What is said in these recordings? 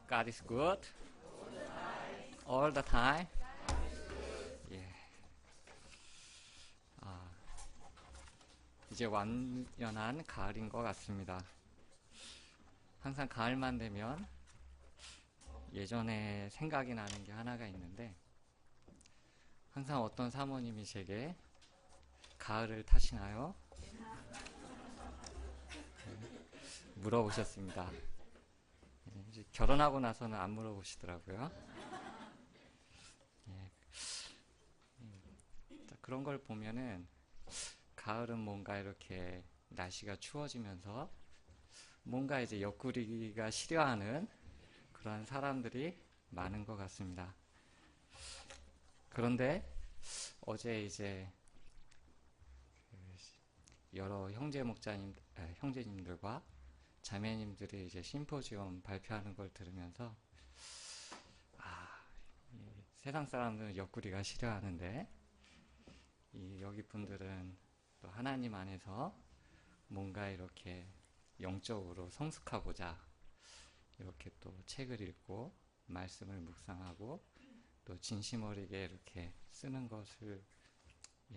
God is good all the time. 예. 아, 이제 완연한 가을인 것 같습니다. 항상 가을만 되면 예전에 생각이 나는 게 하나가 있는데, 항상 어떤 사모님이 제게 가을을 타시나요? 물어보셨습니다. 이제 결혼하고 나서는 안 물어보시더라고요. 예. 자, 그런 걸 보면은 가을은 뭔가 이렇게 날씨가 추워지면서 뭔가 이제 옆구리가 시려하는 그러한 사람들이 많은 것 같습니다. 그런데 어제 이제 여러 형제님들과 자매님들이 이제 심포지엄 발표하는 걸 들으면서, 이 세상 사람들은 옆구리가 시려하는데 여기 분들은 또 하나님 안에서 뭔가 이렇게 영적으로 성숙하고자 이렇게 또 책을 읽고 말씀을 묵상하고 또 진심 어리게 이렇게 쓰는 것을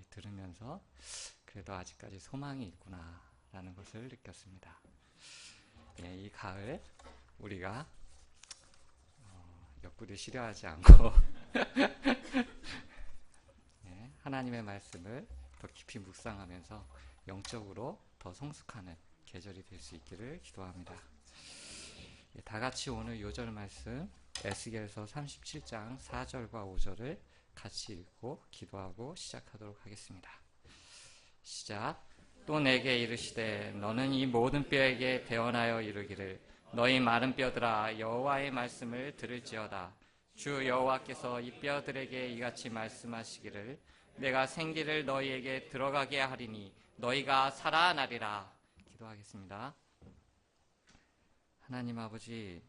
들으면서 그래도 아직까지 소망이 있구나 라는 것을 느꼈습니다. 이 가을 우리가 옆구리 시려하지 않고 하나님의 말씀을 더 깊이 묵상하면서 영적으로 더 성숙하는 계절이 될 수 있기를 기도합니다. 다 같이 오늘 요절 말씀 에스겔서 37장 4절과 5절을 같이 읽고 기도하고 시작하도록 하겠습니다. 시작. 또 내게 이르시되 너는 이 모든 뼈에게 대언하여 이르기를 너희 마른 뼈들아 여호와의 말씀을 들을지어다. 주 여호와께서 이 뼈들에게 이같이 말씀하시기를 내가 생기를 너희에게 들어가게 하리니 너희가 살아나리라. 기도하겠습니다. 하나님 아버지,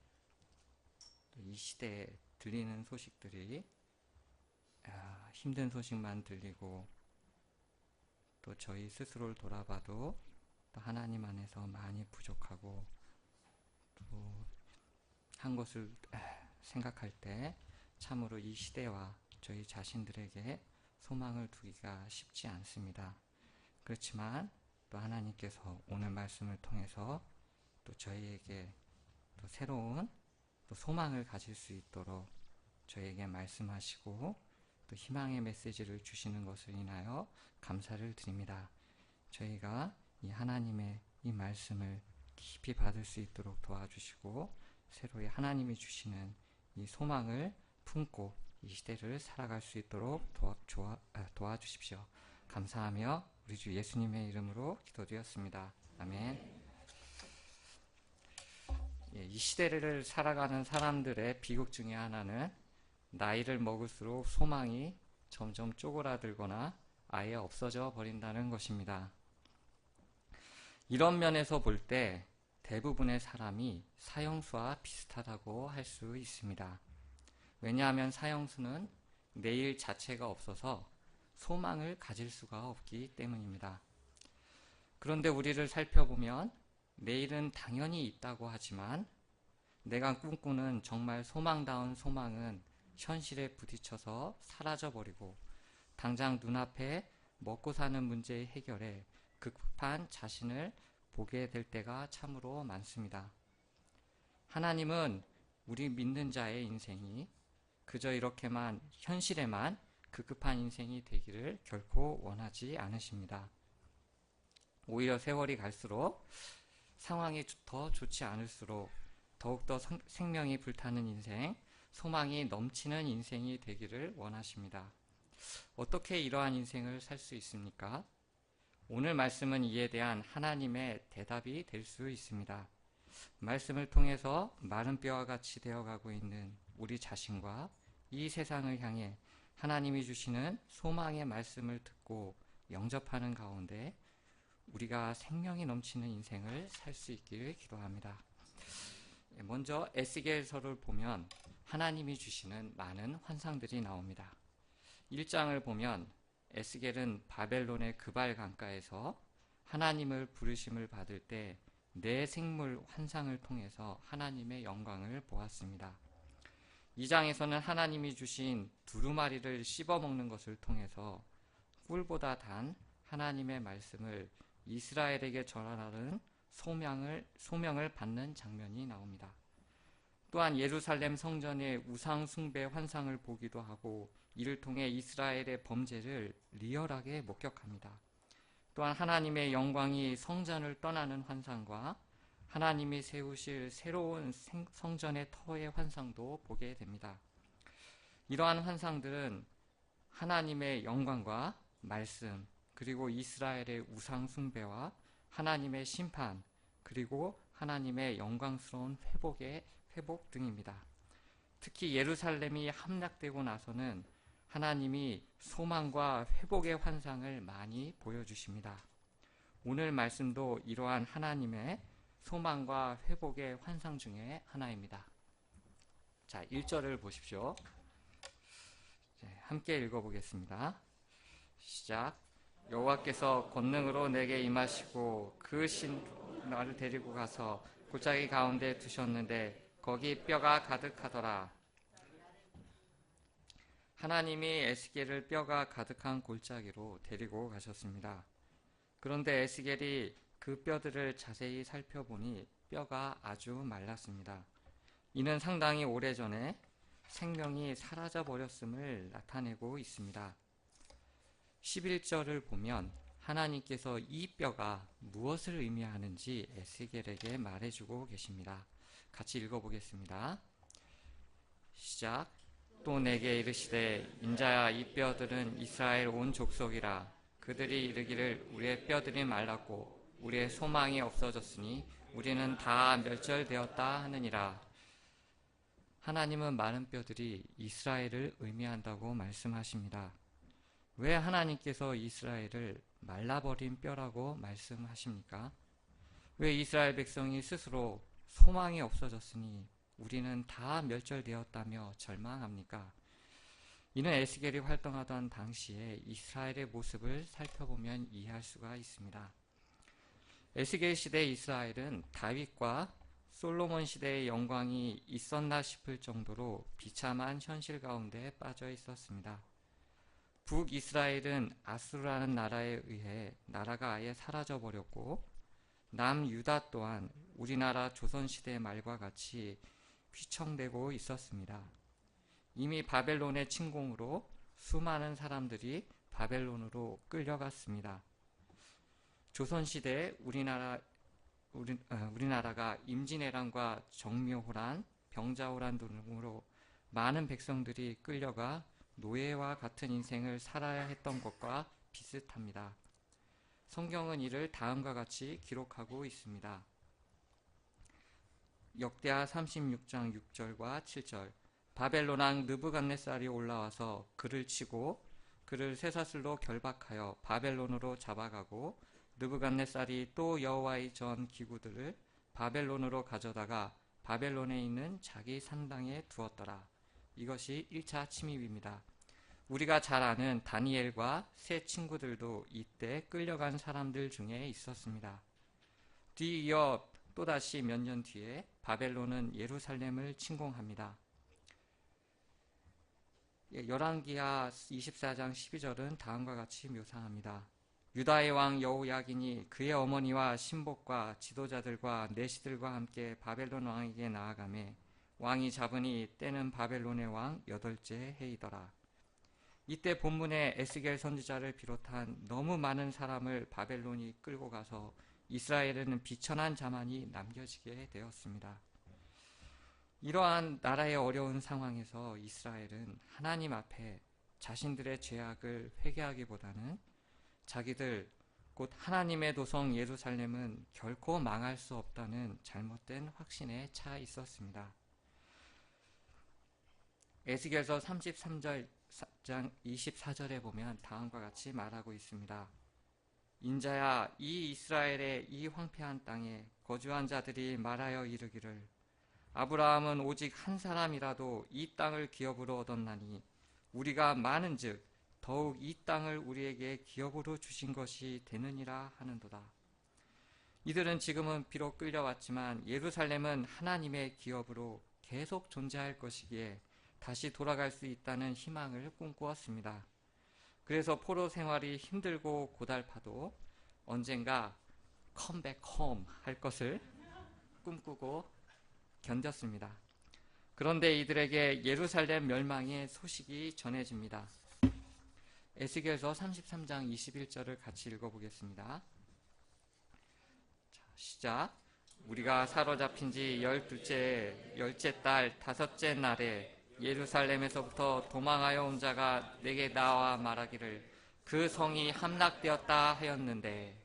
이 시대에 들리는 소식들이 힘든 소식만 들리고 또 저희 스스로를 돌아봐도 또 하나님 안에서 많이 부족하고 또 한 것을 생각할 때 참으로 이 시대와 저희 자신들에게 소망을 두기가 쉽지 않습니다. 그렇지만 또 하나님께서 오늘 말씀을 통해서 또 저희에게 또 새로운 또 소망을 가질 수 있도록 저희에게 말씀하시고 또 희망의 메시지를 주시는 것을 인하여 감사를 드립니다. 저희가 이 하나님의 이 말씀을 깊이 받을 수 있도록 도와주시고 새로이 하나님이 주시는 이 소망을 품고 이 시대를 살아갈 수 있도록 도와주십시오. 감사하며 우리 주 예수님의 이름으로 기도드렸습니다. 아멘. 이 시대를 살아가는 사람들의 비극 중에 하나는 나이를 먹을수록 소망이 점점 쪼그라들거나 아예 없어져 버린다는 것입니다. 이런 면에서 볼 때 대부분의 사람이 사형수와 비슷하다고 할 수 있습니다. 왜냐하면 사형수는 내일 자체가 없어서 소망을 가질 수가 없기 때문입니다. 그런데 우리를 살펴보면 내일은 당연히 있다고 하지만 내가 꿈꾸는 정말 소망다운 소망은 현실에 부딪혀서 사라져버리고 당장 눈앞에 먹고 사는 문제의 해결에 급급한 자신을 보게 될 때가 참으로 많습니다. 하나님은 우리 믿는 자의 인생이 그저 이렇게만 현실에만 급급한 인생이 되기를 결코 원하지 않으십니다. 오히려 세월이 갈수록 상황이 더 좋지 않을수록 더욱더 생명이 불타는 인생, 소망이 넘치는 인생이 되기를 원하십니다. 어떻게 이러한 인생을 살 수 있습니까? 오늘 말씀은 이에 대한 하나님의 대답이 될 수 있습니다. 말씀을 통해서 마른 뼈와 같이 되어가고 있는 우리 자신과 이 세상을 향해 하나님이 주시는 소망의 말씀을 듣고 영접하는 가운데 우리가 생명이 넘치는 인생을 살 수 있기를 기도합니다. 먼저 에스겔서를 보면 하나님이 주시는 많은 환상들이 나옵니다. 1장을 보면 에스겔은 바벨론의 그발 강가에서 하나님을 부르심을 받을 때 네 생물 환상을 통해서 하나님의 영광을 보았습니다. 2장에서는 하나님이 주신 두루마리를 씹어먹는 것을 통해서 꿀보다 단 하나님의 말씀을 이스라엘에게 전하라는 소명을 받는 장면이 나옵니다. 또한 예루살렘 성전의 우상 숭배 환상을 보기도 하고 이를 통해 이스라엘의 범죄를 리얼하게 목격합니다. 또한 하나님의 영광이 성전을 떠나는 환상과 하나님이 세우실 새로운 성전의 터의 환상도 보게 됩니다. 이러한 환상들은 하나님의 영광과 말씀, 그리고 이스라엘의 우상 숭배와 하나님의 심판, 그리고 하나님의 영광스러운 회복 등입니다. 특히 예루살렘이 함락되고 나서는 하나님이 소망과 회복의 환상을 많이 보여주십니다. 오늘 말씀도 이러한 하나님의 소망과 회복의 환상 중에 하나입니다. 자, 1절을 보십시오. 함께 읽어보겠습니다. 시작. 여호와께서 권능으로 내게 임하시고 그 신 나를 데리고 가서 골짜기 가운데 두셨는데 거기 뼈가 가득하더라. 하나님이 에스겔을 뼈가 가득한 골짜기로 데리고 가셨습니다. 그런데 에스겔이 그 뼈들을 자세히 살펴보니 뼈가 아주 말랐습니다. 이는 상당히 오래전에 생명이 사라져버렸음을 나타내고 있습니다. 11절을 보면 하나님께서 이 뼈가 무엇을 의미하는지 에스겔에게 말해주고 계십니다. 같이 읽어보겠습니다. 시작. 또 내게 이르시되 인자야 이 뼈들은 이스라엘 온 족속이라. 그들이 이르기를 우리의 뼈들이 말랐고 우리의 소망이 없어졌으니 우리는 다 멸절되었다 하느니라. 하나님은 마른 뼈들이 이스라엘을 의미한다고 말씀하십니다. 왜 하나님께서 이스라엘을 말라버린 뼈라고 말씀하십니까? 왜 이스라엘 백성이 스스로 소망이 없어졌으니 우리는 다 멸절되었다며 절망합니까? 이는 에스겔이 활동하던 당시에 이스라엘의 모습을 살펴보면 이해할 수가 있습니다. 에스겔 시대 이스라엘은 다윗과 솔로몬 시대의 영광이 있었나 싶을 정도로 비참한 현실 가운데 빠져 있었습니다. 북이스라엘은 아수르라는 나라에 의해 나라가 아예 사라져버렸고 남유다 또한 우리나라 조선시대 말과 같이 휘청되고 있었습니다. 이미 바벨론의 침공으로 수많은 사람들이 바벨론으로 끌려갔습니다. 조선시대에 우리나라가 임진왜란과 정묘호란, 병자호란 등으로 많은 백성들이 끌려가 노예와 같은 인생을 살아야 했던 것과 비슷합니다. 성경은 이를 다음과 같이 기록하고 있습니다. 역대하 36장 6절과 7절. 바벨론 왕 느부갓네살이 올라와서 그를 치고 그를 쇠사슬로 결박하여 바벨론으로 잡아가고 느부갓네살이 또 여호와의 전 기구들을 바벨론으로 가져다가 바벨론에 있는 자기 산당에 두었더라. 이것이 1차 침입입니다. 우리가 잘 아는 다니엘과 세 친구들도 이때 끌려간 사람들 중에 있었습니다. 뒤이어 또다시 몇 년 뒤에 바벨론은 예루살렘을 침공합니다. 열왕기하 24장 12절은 다음과 같이 묘사합니다. 유다의 왕 여호야긴이 그의 어머니와 신복과 지도자들과 내시들과 함께 바벨론 왕에게 나아가매 왕이 잡으니 때는 바벨론의 왕 8째 해이더라. 이때 본문에 에스겔 선지자를 비롯한 너무 많은 사람을 바벨론이 끌고 가서 이스라엘에는 비천한 자만이 남겨지게 되었습니다. 이러한 나라의 어려운 상황에서 이스라엘은 하나님 앞에 자신들의 죄악을 회개하기보다는 자기들 곧 하나님의 도성 예루살렘은 결코 망할 수 없다는 잘못된 확신에 차 있었습니다. 에스겔서 33장 24절에 보면 다음과 같이 말하고 있습니다. 인자야 이 이스라엘의 이 황폐한 땅에 거주한 자들이 말하여 이르기를 아브라함은 오직 한 사람이라도 이 땅을 기업으로 얻었나니 우리가 많은즉 더욱 이 땅을 우리에게 기업으로 주신 것이 되느니라 하는도다. 이들은 지금은 비록 끌려왔지만 예루살렘은 하나님의 기업으로 계속 존재할 것이기에 다시 돌아갈 수 있다는 희망을 꿈꾸었습니다. 그래서 포로 생활이 힘들고 고달파도 언젠가 컴백 홈 할 것을 꿈꾸고 견뎠습니다. 그런데 이들에게 예루살렘 멸망의 소식이 전해집니다. 에스겔서 33장 21절을 같이 읽어보겠습니다. 자, 시작. 우리가 사로잡힌 지 열째 달 다섯째 날에 예루살렘에서부터 도망하여 온 자가 내게 나와 말하기를 그 성이 함락되었다 하였는데,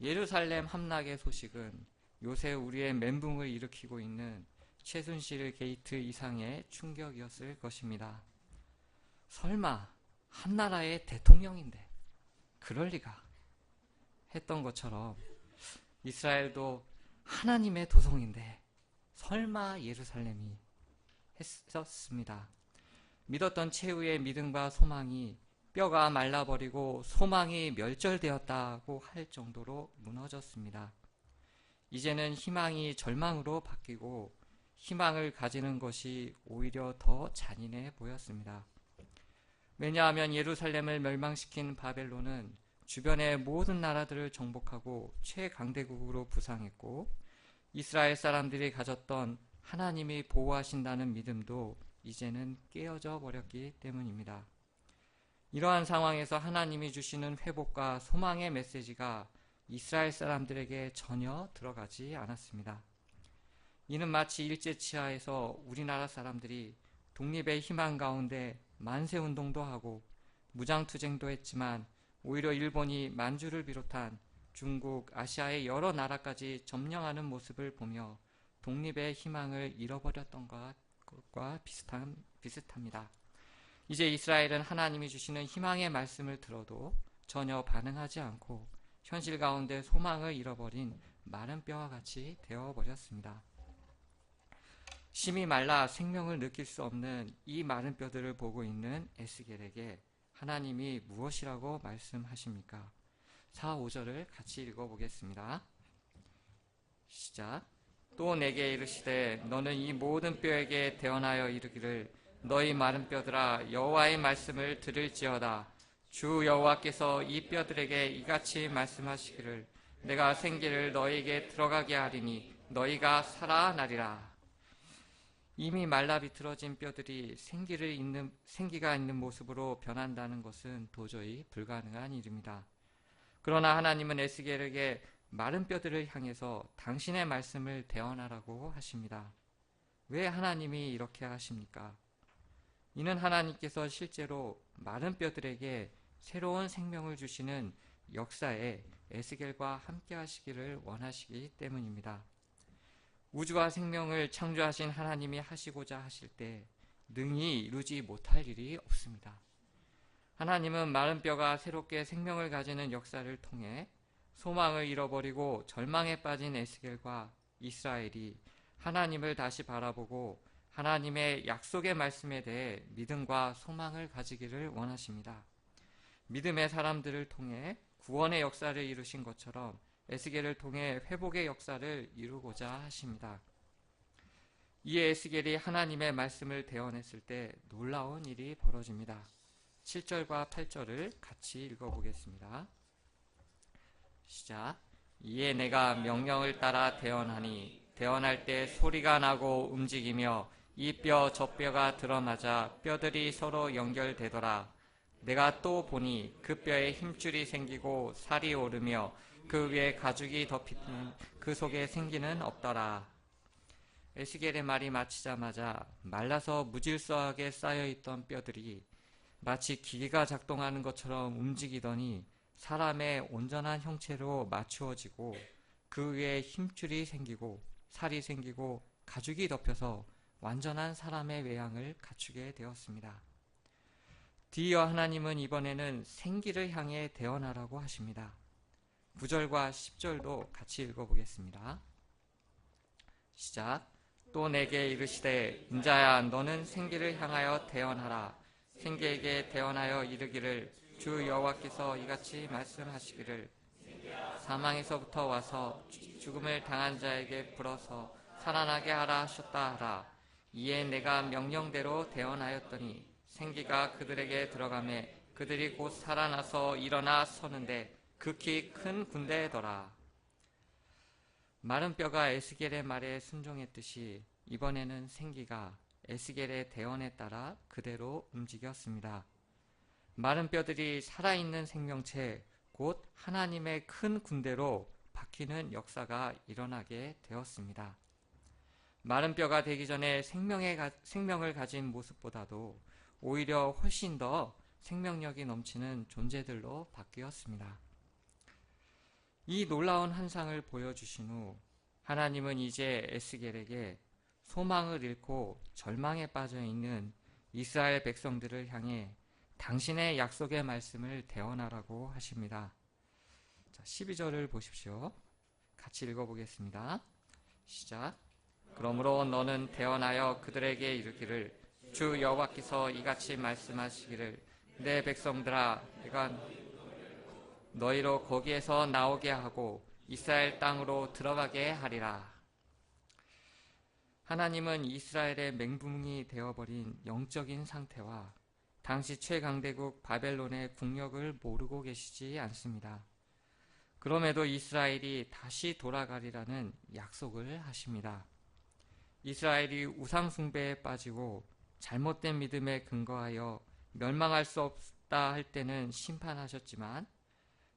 예루살렘 함락의 소식은 요새 우리의 멘붕을 일으키고 있는 최순실 게이트 이상의 충격이었을 것입니다. 설마 한나라의 대통령인데 그럴 리가 했던 것처럼 이스라엘도 하나님의 도성인데 설마 예루살렘이 했었습니다. 믿었던 최후의 믿음과 소망이 뼈가 말라버리고 소망이 멸절되었다고 할 정도로 무너졌습니다. 이제는 희망이 절망으로 바뀌고 희망을 가지는 것이 오히려 더 잔인해 보였습니다. 왜냐하면 예루살렘을 멸망시킨 바벨론은 주변의 모든 나라들을 정복하고 최강대국으로 부상했고, 이스라엘 사람들이 가졌던 하나님이 보호하신다는 믿음도 이제는 깨어져 버렸기 때문입니다. 이러한 상황에서 하나님이 주시는 회복과 소망의 메시지가 이스라엘 사람들에게 전혀 들어가지 않았습니다. 이는 마치 일제치하에서 우리나라 사람들이 독립의 희망 가운데 만세운동도 하고 무장투쟁도 했지만 오히려 일본이 만주를 비롯한 중국, 아시아의 여러 나라까지 점령하는 모습을 보며 독립의 희망을 잃어버렸던 것과 비슷합니다. 이제 이스라엘은 하나님이 주시는 희망의 말씀을 들어도 전혀 반응하지 않고 현실 가운데 소망을 잃어버린 마른 뼈와 같이 되어버렸습니다. 심이 말라 생명을 느낄 수 없는 이 마른 뼈들을 보고 있는 에스겔에게 하나님이 무엇이라고 말씀하십니까? 4, 5절을 같이 읽어보겠습니다. 시작. 또 내게 이르시되 너는 이 모든 뼈에게 대언하여 이르기를 너희 마른 뼈들아 여호와의 말씀을 들을지어다. 주 여호와께서 이 뼈들에게 이같이 말씀하시기를 내가 생기를 너희에게 들어가게 하리니 너희가 살아나리라. 이미 말라 비틀어진 뼈들이 생기가 있는 모습으로 변한다는 것은 도저히 불가능한 일입니다. 그러나 하나님은 에스겔에게 마른 뼈들을 향해서 당신의 말씀을 대언하라고 하십니다. 왜 하나님이 이렇게 하십니까? 이는 하나님께서 실제로 마른 뼈들에게 새로운 생명을 주시는 역사에 에스겔과 함께 하시기를 원하시기 때문입니다. 우주와 생명을 창조하신 하나님이 하시고자 하실 때 능히 이루지 못할 일이 없습니다. 하나님은 마른 뼈가 새롭게 생명을 가지는 역사를 통해 소망을 잃어버리고 절망에 빠진 에스겔과 이스라엘이 하나님을 다시 바라보고 하나님의 약속의 말씀에 대해 믿음과 소망을 가지기를 원하십니다. 믿음의 사람들을 통해 구원의 역사를 이루신 것처럼 에스겔을 통해 회복의 역사를 이루고자 하십니다. 이에 에스겔이 하나님의 말씀을 대언했을 때 놀라운 일이 벌어집니다. 7절과 8절을 같이 읽어보겠습니다. 시작. 이에 내가 명령을 따라 대언하니 대언할 때 소리가 나고 움직이며 이 뼈 저 뼈가 들어맞아 뼈들이 서로 연결되더라. 내가 또 보니 그 뼈에 힘줄이 생기고 살이 오르며 그 위에 가죽이 덮이는 그 속에 생기는 없더라. 에스겔의 말이 마치자마자 말라서 무질서하게 쌓여있던 뼈들이 마치 기계가 작동하는 것처럼 움직이더니 사람의 온전한 형체로 맞추어지고 그 위에 힘줄이 생기고 살이 생기고 가죽이 덮여서 완전한 사람의 외양을 갖추게 되었습니다. 뒤이어 하나님은 이번에는 생기를 향해 대언하라고 하십니다. 9절과 10절도 같이 읽어보겠습니다. 시작. 또 내게 이르시되 인자야 너는 생기를 향하여 대언하라. 생기에게 대언하여 이르기를 주 여호와께서 이같이 말씀하시기를 사망에서부터 와서 죽음을 당한 자에게 불어서 살아나게 하라 하셨다 하라. 이에 내가 명령대로 대언하였더니 생기가 그들에게 들어가매 그들이 곧 살아나서 일어나 서는데 극히 큰 군대더라. 마른 뼈가 에스겔의 말에 순종했듯이 이번에는 생기가 에스겔의 대언에 따라 그대로 움직였습니다. 마른 뼈들이 살아있는 생명체 곧 하나님의 큰 군대로 바뀌는 역사가 일어나게 되었습니다. 마른 뼈가 되기 전에 생명을 가진 모습보다도 오히려 훨씬 더 생명력이 넘치는 존재들로 바뀌었습니다. 이 놀라운 환상을 보여주신 후 하나님은 이제 에스겔에게 소망을 잃고 절망에 빠져 있는 이스라엘 백성들을 향해 당신의 약속의 말씀을 대언하라고 하십니다. 자, 12절을 보십시오. 같이 읽어보겠습니다. 시작. 그러므로 너는 대언하여 그들에게 이르기를 주 여호와께서 이같이 말씀하시기를 내 백성들아 내가 너희로 거기에서 나오게 하고 이스라엘 땅으로 들어가게 하리라. 하나님은 이스라엘의 맹붕이 되어버린 영적인 상태와 당시 최강대국 바벨론의 국력을 모르고 계시지 않습니다. 그럼에도 이스라엘이 다시 돌아가리라는 약속을 하십니다. 이스라엘이 우상숭배에 빠지고 잘못된 믿음에 근거하여 멸망할 수 없다 할 때는 심판하셨지만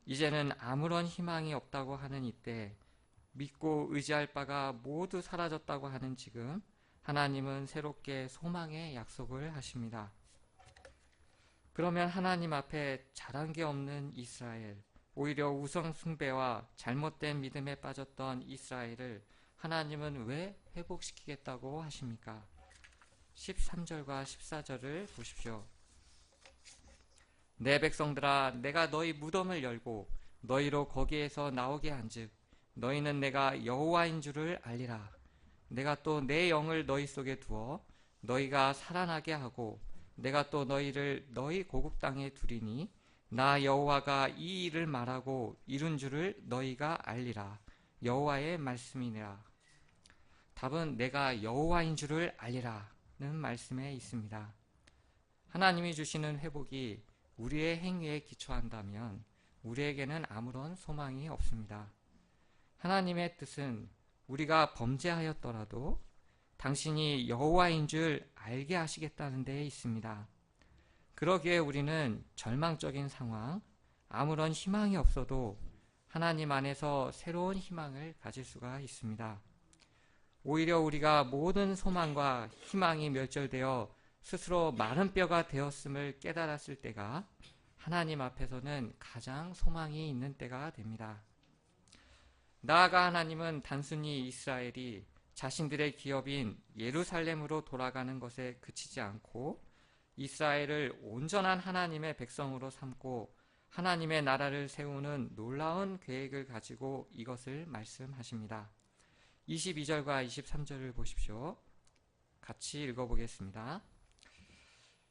이제는 아무런 희망이 없다고 하는 이때 믿고 의지할 바가 모두 사라졌다고 하는 지금 하나님은 새롭게 소망의 약속을 하십니다. 그러면 하나님 앞에 잘한 게 없는 이스라엘, 오히려 우상 숭배와 잘못된 믿음에 빠졌던 이스라엘을 하나님은 왜 회복시키겠다고 하십니까? 13절과 14절을 보십시오. 내 백성들아 내가 너희 무덤을 열고 너희로 거기에서 나오게 한즉 너희는 내가 여호와인 줄을 알리라. 내가 또 내 영을 너희 속에 두어 너희가 살아나게 하고 내가 또 너희를 너희 고국 땅에 두리니 나 여호와가 이 일을 말하고 이룬 줄을 너희가 알리라. 여호와의 말씀이니라. 답은 내가 여호와인 줄을 알리라는 말씀에 있습니다. 하나님이 주시는 회복이 우리의 행위에 기초한다면 우리에게는 아무런 소망이 없습니다. 하나님의 뜻은 우리가 범죄하였더라도 당신이 여호와인 줄 알게 하시겠다는 데에 있습니다. 그러기에 우리는 절망적인 상황, 아무런 희망이 없어도 하나님 안에서 새로운 희망을 가질 수가 있습니다. 오히려 우리가 모든 소망과 희망이 멸절되어 스스로 마른 뼈가 되었음을 깨달았을 때가 하나님 앞에서는 가장 소망이 있는 때가 됩니다. 나아가 하나님은 단순히 이스라엘이 자신들의 기업인 예루살렘으로 돌아가는 것에 그치지 않고 이스라엘을 온전한 하나님의 백성으로 삼고 하나님의 나라를 세우는 놀라운 계획을 가지고 이것을 말씀하십니다. 22절과 23절을 보십시오. 같이 읽어보겠습니다.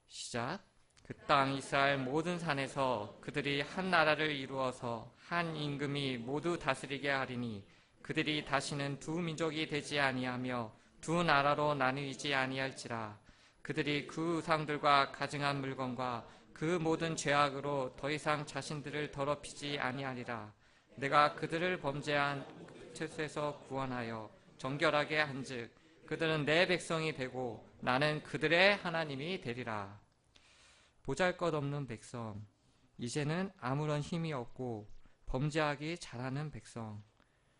시작. 그 땅 이스라엘 모든 산에서 그들이 한 나라를 이루어서 한 임금이 모두 다스리게 하리니 그들이 다시는 두 민족이 되지 아니하며 두 나라로 나누이지 아니할지라. 그들이 그 우상들과 가증한 물건과 그 모든 죄악으로 더 이상 자신들을 더럽히지 아니하리라. 내가 그들을 범죄한 뜻에서 구원하여 정결하게 한즉 그들은 내 백성이 되고 나는 그들의 하나님이 되리라. 보잘것없는 백성, 이제는 아무런 힘이 없고 범죄하기 잘하는 백성,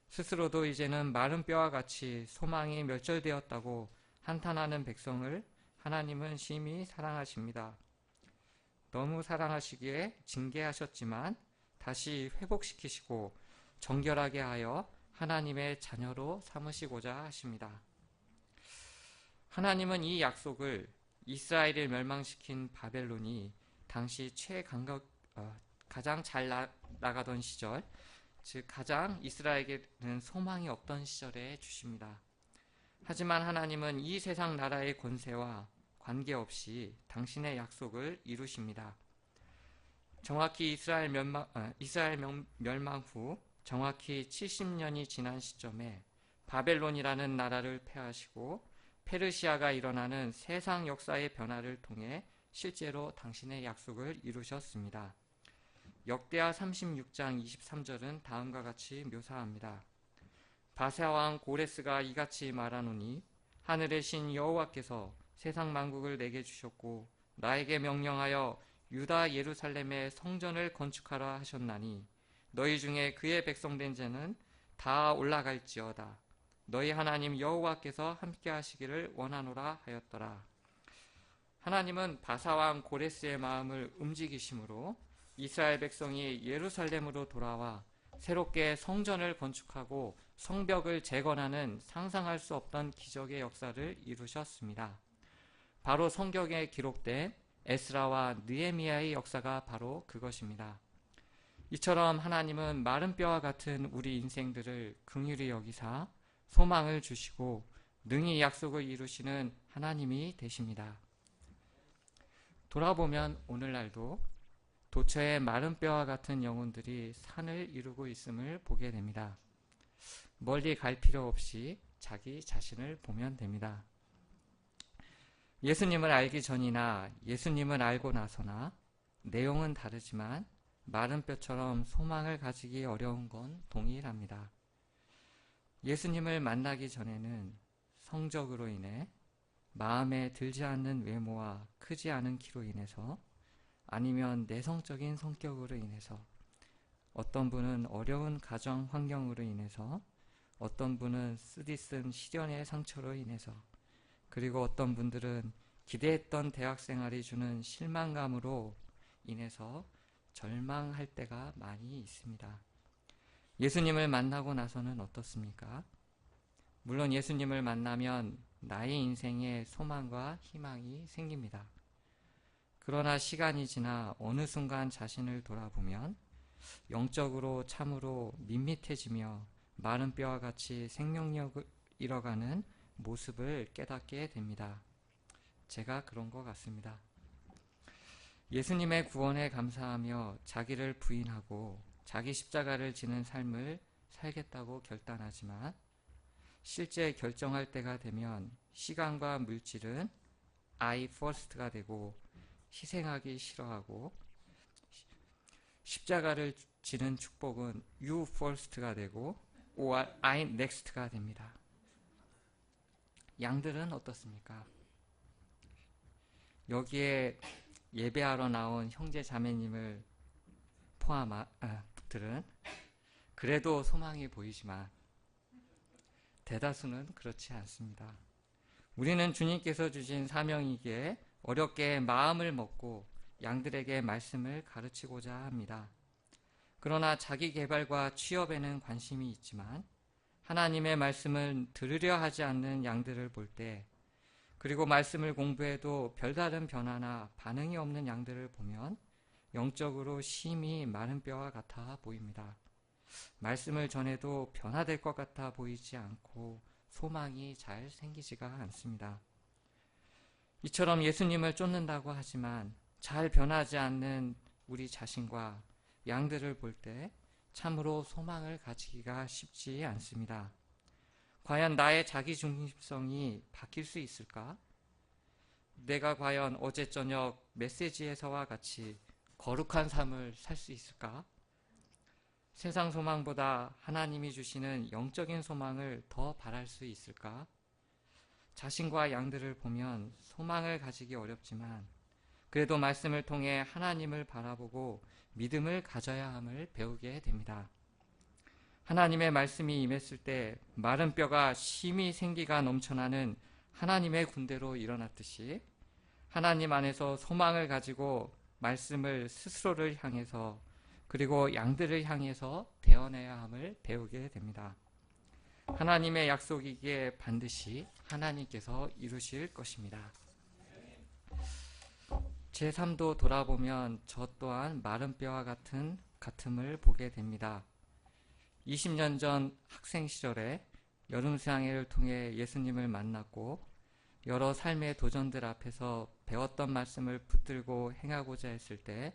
스스로도 이제는 마른 뼈와 같이 소망이 멸절되었다고 한탄하는 백성을 하나님은 심히 사랑하십니다. 너무 사랑하시기에 징계하셨지만 다시 회복시키시고 정결하게 하여 하나님의 자녀로 삼으시고자 하십니다. 하나님은 이 약속을 이스라엘을 멸망시킨 바벨론이 당시 가장 잘 나가던 시절, 즉 가장 이스라엘에게는 소망이 없던 시절에 주십니다. 하지만 하나님은 이 세상 나라의 권세와 관계없이 당신의 약속을 이루십니다. 정확히 이스라엘 멸망 후 정확히 70년이 지난 시점에 바벨론이라는 나라를 패하시고 페르시아가 일어나는 세상 역사의 변화를 통해 실제로 당신의 약속을 이루셨습니다. 역대하 36장 23절은 다음과 같이 묘사합니다. 바사왕 고레스가 이같이 말하노니 하늘의 신 여호와께서 세상 만국을 내게 주셨고 나에게 명령하여 유다 예루살렘의 성전을 건축하라 하셨나니 너희 중에 그의 백성된 자는 다 올라갈지어다. 너희 하나님 여호와께서 함께 하시기를 원하노라 하였더라. 하나님은 바사왕 고레스의 마음을 움직이심으로 이스라엘 백성이 예루살렘으로 돌아와 새롭게 성전을 건축하고 성벽을 재건하는 상상할 수 없던 기적의 역사를 이루셨습니다. 바로 성경에 기록된 에스라와 느헤미야의 역사가 바로 그것입니다. 이처럼 하나님은 마른 뼈와 같은 우리 인생들을 긍휼히 여기사 소망을 주시고 능히 약속을 이루시는 하나님이 되십니다. 돌아보면 오늘날도 도처의 마른 뼈와 같은 영혼들이 산을 이루고 있음을 보게 됩니다. 멀리 갈 필요 없이 자기 자신을 보면 됩니다. 예수님을 알기 전이나 예수님을 알고 나서나 내용은 다르지만 마른 뼈처럼 소망을 가지기 어려운 건 동일합니다. 예수님을 만나기 전에는 성적으로 인해 마음에 들지 않는 외모와 크지 않은 키로 인해서 아니면 내성적인 성격으로 인해서 어떤 분은 어려운 가정 환경으로 인해서 어떤 분은 쓰디쓴 시련의 상처로 인해서 그리고 어떤 분들은 기대했던 대학 생활이 주는 실망감으로 인해서 절망할 때가 많이 있습니다. 예수님을 만나고 나서는 어떻습니까? 물론 예수님을 만나면 나의 인생에 소망과 희망이 생깁니다. 그러나 시간이 지나 어느 순간 자신을 돌아보면 영적으로 참으로 밋밋해지며 마른 뼈와 같이 생명력을 잃어가는 모습을 깨닫게 됩니다. 제가 그런 것 같습니다. 예수님의 구원에 감사하며 자기를 부인하고 자기 십자가를 지는 삶을 살겠다고 결단하지만 실제 결정할 때가 되면 시간과 물질은 I first가 되고 희생하기 싫어하고 십자가를 지는 축복은 You first가 되고 or I next가 됩니다. 양들은 어떻습니까? 여기에 예배하러 나온 형제 자매님을 포함한 들은 그래도 소망이 보이지만 대다수는 그렇지 않습니다. 우리는 주님께서 주신 사명이기에 어렵게 마음을 먹고 양들에게 말씀을 가르치고자 합니다. 그러나 자기 개발과 취업에는 관심이 있지만 하나님의 말씀을 들으려 하지 않는 양들을 볼 때, 그리고 말씀을 공부해도 별다른 변화나 반응이 없는 양들을 보면 영적으로 심히 마른 뼈와 같아 보입니다. 말씀을 전해도 변화될 것 같아 보이지 않고 소망이 잘 생기지가 않습니다. 이처럼 예수님을 쫓는다고 하지만 잘 변하지 않는 우리 자신과 양들을 볼 때 참으로 소망을 가지기가 쉽지 않습니다. 과연 나의 자기중심성이 바뀔 수 있을까? 내가 과연 어제 저녁 메시지에서와 같이 거룩한 삶을 살 수 있을까? 세상 소망보다 하나님이 주시는 영적인 소망을 더 바랄 수 있을까? 자신과 양들을 보면 소망을 가지기 어렵지만 그래도 말씀을 통해 하나님을 바라보고 믿음을 가져야 함을 배우게 됩니다. 하나님의 말씀이 임했을 때 마른 뼈가 심히 생기가 넘쳐나는 하나님의 군대로 일어났듯이 하나님 안에서 소망을 가지고 말씀을 스스로를 향해서 그리고 양들을 향해서 대언해야 함을 배우게 됩니다. 하나님의 약속이기에 반드시 하나님께서 이루실 것입니다. 제 삶도 돌아보면 저 또한 마른 뼈와 같음을 보게 됩니다. 20년 전 학생 시절에 여름 수양회를 통해 예수님을 만났고 여러 삶의 도전들 앞에서 배웠던 말씀을 붙들고 행하고자 했을 때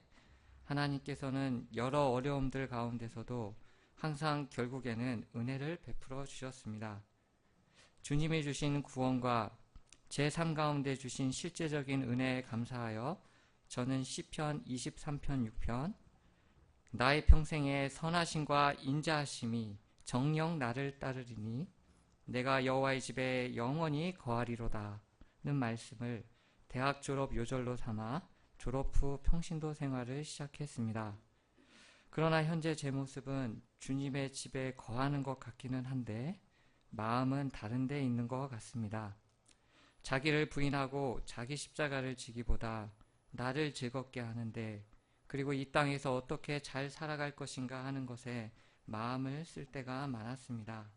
하나님께서는 여러 어려움들 가운데서도 항상 결국에는 은혜를 베풀어 주셨습니다. 주님이 주신 구원과 제 삶 가운데 주신 실제적인 은혜에 감사하여 저는 시편 23편 6편 나의 평생에 선하심과 인자하심이 정녕 나를 따르리니 내가 여호와의 집에 영원히 거하리로다 는 말씀을 대학 졸업 요절로 삼아 졸업 후 평신도 생활을 시작했습니다. 그러나 현재 제 모습은 주님의 집에 거하는 것 같기는 한데 마음은 다른 데 있는 것 같습니다. 자기를 부인하고 자기 십자가를 지기보다 나를 즐겁게 하는데 그리고 이 땅에서 어떻게 잘 살아갈 것인가 하는 것에 마음을 쓸 때가 많았습니다.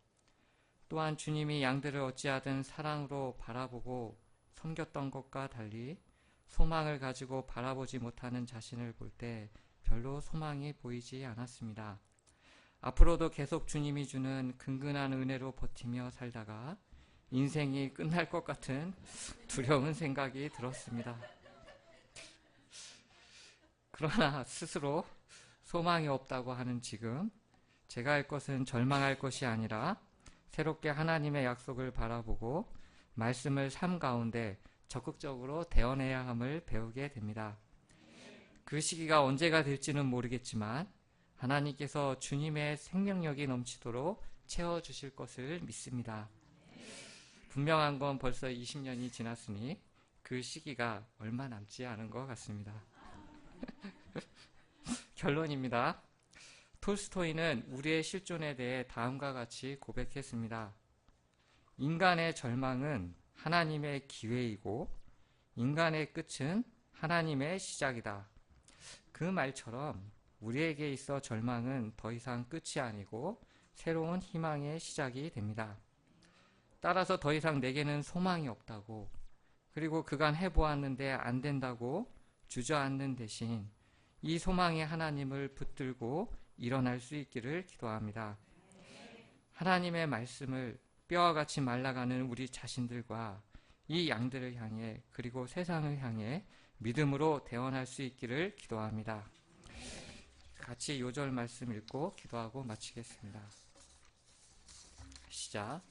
또한 주님이 양들을 어찌하든 사랑으로 바라보고 섬겼던 것과 달리 소망을 가지고 바라보지 못하는 자신을 볼 때 별로 소망이 보이지 않았습니다. 앞으로도 계속 주님이 주는 근근한 은혜로 버티며 살다가 인생이 끝날 것 같은 두려운 생각이 들었습니다. 그러나 스스로 소망이 없다고 하는 지금 제가 할 것은 절망할 것이 아니라 새롭게 하나님의 약속을 바라보고 말씀을 삶 가운데 적극적으로 대언해야 함을 배우게 됩니다. 그 시기가 언제가 될지는 모르겠지만 하나님께서 주님의 생명력이 넘치도록 채워주실 것을 믿습니다. 분명한 건 벌써 20년이 지났으니 그 시기가 얼마 남지 않은 것 같습니다. 결론입니다. 톨스토이는 우리의 실존에 대해 다음과 같이 고백했습니다. 인간의 절망은 하나님의 기회이고 인간의 끝은 하나님의 시작이다. 그 말처럼 우리에게 있어 절망은 더 이상 끝이 아니고 새로운 희망의 시작이 됩니다. 따라서 더 이상 내게는 소망이 없다고 그리고 그간 해보았는데 안 된다고 주저앉는 대신 이 소망의 하나님을 붙들고 일어날 수 있기를 기도합니다. 하나님의 말씀을 뼈와 같이 말라가는 우리 자신들과 이 양들을 향해 그리고 세상을 향해 믿음으로 대언할 수 있기를 기도합니다. 같이 요절 말씀 읽고 기도하고 마치겠습니다. 시작.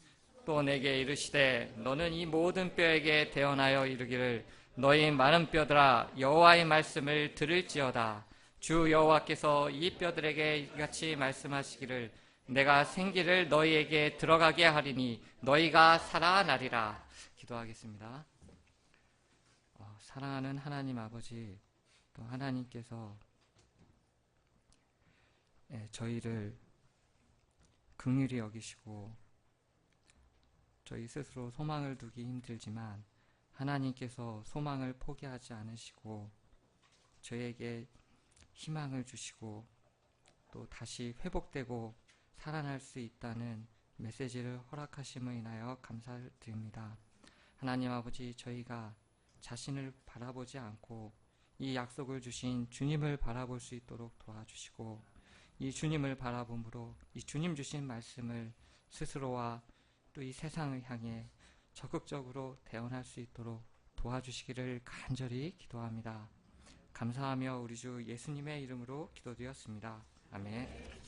또 내게 이르시되 너는 이 모든 뼈에게 대언하여 이르기를 너희 마른 뼈들아 여호와의 말씀을 들을지어다. 주 여호와께서 이 뼈들에게 이같이 말씀하시기를 내가 생기를 너희에게 들어가게 하리니 너희가 살아나리라. 기도하겠습니다. 사랑하는 하나님 아버지, 또 하나님께서 저희를 긍휼히 여기시고 저희 스스로 소망을 두기 힘들지만 하나님께서 소망을 포기하지 않으시고 저에게 희망을 주시고 또 다시 회복되고 살아날 수 있다는 메시지를 허락하심을 인하여 감사드립니다. 하나님 아버지, 저희가 자신을 바라보지 않고 이 약속을 주신 주님을 바라볼 수 있도록 도와주시고 이 주님을 바라봄으로 이 주님 주신 말씀을 스스로와 또 이 세상을 향해 적극적으로 대언할 수 있도록 도와주시기를 간절히 기도합니다. 감사하며 우리 주 예수님의 이름으로 기도드렸습니다. 아멘.